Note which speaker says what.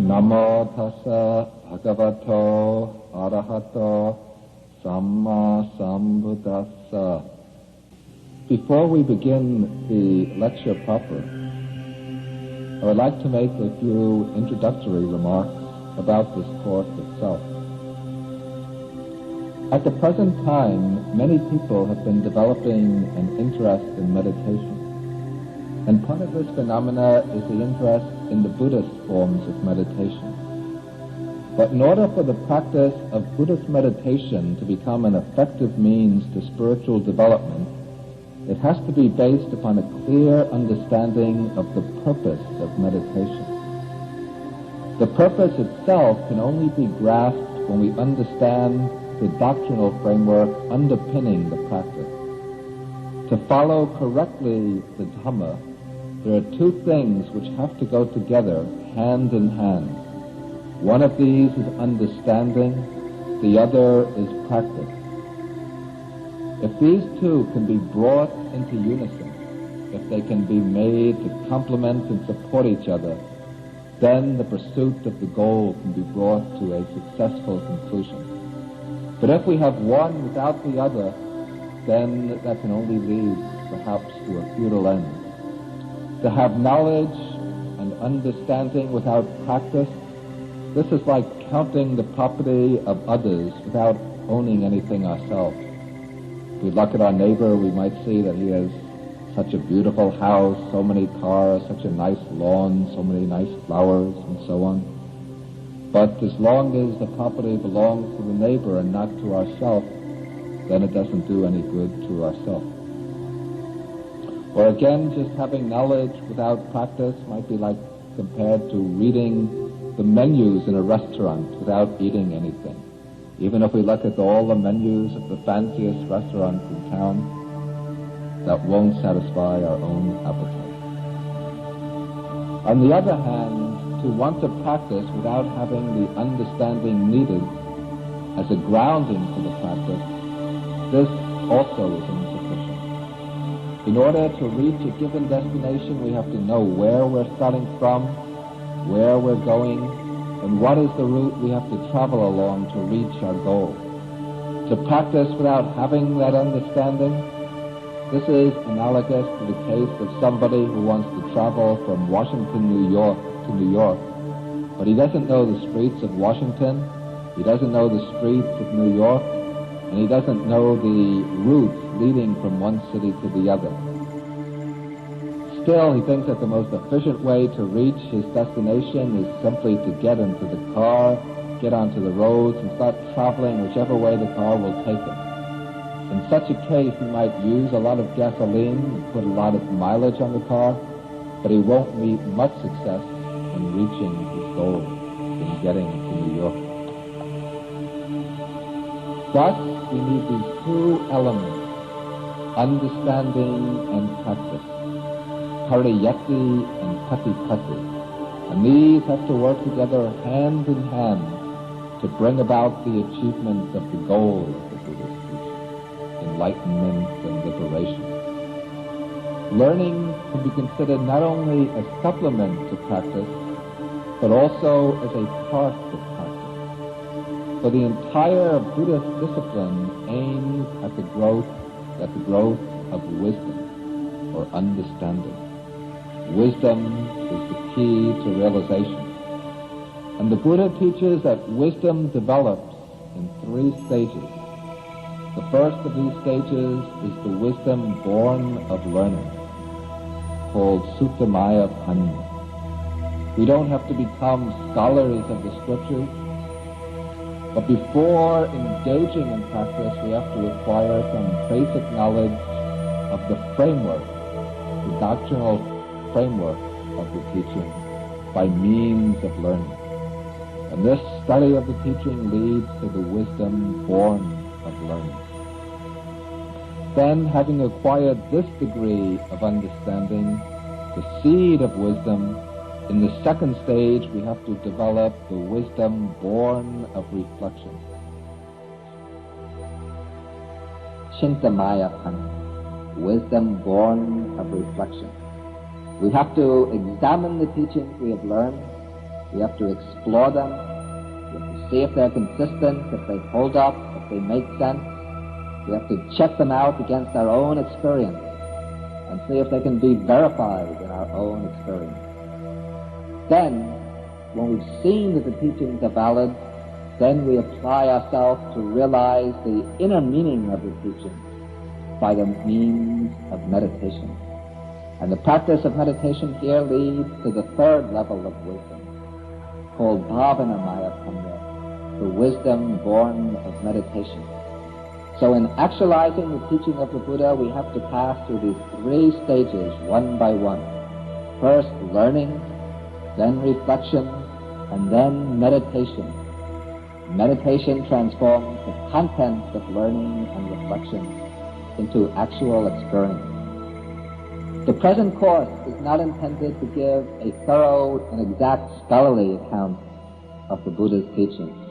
Speaker 1: Namo tassa bhagavato arahato samma sambuddhassa. Before we begin the lecture proper, I would like to make a few introductory remarks about this course itself. At the present time, many people have been developing an interest in meditation. And part of this phenomena is the interest in the Buddhist forms of meditation. But in order for the practice of Buddhist meditation to become an effective means to spiritual development, it has to be based upon a clear understanding of the purpose of meditation. The purpose itself can only be grasped when we understand the doctrinal framework underpinning the practice. To follow correctly the Dhamma, there are two things which have to go together hand in hand. One of these is understanding, the other is practice. If these two can be brought into unison, if they can be made to complement and support each other, then the pursuit of the goal can be brought to a successful conclusion. But if we have one without the other, then that can only lead perhaps to a futile end. To have knowledge and understanding without practice, this is like counting the property of others without owning anything ourselves. If we look at our neighbor, we might see that he has such a beautiful house, so many cars, such a nice lawn, so many nice flowers, and so on. But as long as the property belongs to the neighbor and not to ourselves, then it doesn't do any good to ourselves. Or again, just having knowledge without practice might be like compared to reading the menus in a restaurant without eating anything. Even if we look at all the menus of the fanciest restaurants in town, that won't satisfy our own appetite. On the other hand, to want to practice without having the understanding needed as a grounding for the practice, this also is insufficient. In order to reach a given destination, we have to know where we're starting from, where we're going, and what is the route we have to travel along to reach our goal. To practice without having that understanding, this is analogous to the case of somebody who wants to travel from Washington, New York to New York, but he doesn't know the streets of Washington, he doesn't know the streets of New York, and he doesn't know the routes leading from one city to the other. Still, he thinks that the most efficient way to reach his destination is simply to get into the car, get onto the roads, and start traveling whichever way the car will take him. In such a case, he might use a lot of gasoline and put a lot of mileage on the car, but he won't meet much success in reaching his goal, in getting to New York. Thus, we need these two elements, understanding and practice, pariyatti and patipatti, and these have to work together hand in hand to bring about the achievement of the goal of the Buddhist teaching, enlightenment and liberation. Learning can be considered not only a supplement to practice, but also as a part of practice. For the entire Buddhist discipline aims at the growth of wisdom or understanding. Wisdom is the key to realization. And the Buddha teaches that wisdom develops in 3 stages. The first of these stages is the wisdom born of learning, called Suttamaya Panna. We don't have to become scholars of the scriptures, but before engaging in practice, we have to acquire some basic knowledge of the framework, the doctrinal framework of the teaching by means of learning. And this study of the teaching leads to the wisdom born of learning. Then, having acquired this degree of understanding, the seed of wisdom, in the second stage we have to develop the wisdom born of reflection. Chintamaya Panna, wisdom born of reflection. We have to examine the teachings we have learned, We have to explore them. We have to see if they're consistent, if they hold up, if they make sense. We have to check them out against our own experience and see if they can be verified in our own experience. Then, when we've seen that the teachings are valid, then we apply ourselves to realize the inner meaning of the teachings by the means of meditation. And the practice of meditation here leads to the third level of wisdom, called bhavana maya panya, the wisdom born of meditation. So in actualizing the teaching of the Buddha, we have to pass through these three stages, one by one. First learning, then reflection, and then meditation. Meditation transforms the contents of learning and reflection into actual experience. The present course is not intended to give a thorough and exact scholarly account of the Buddha's teachings.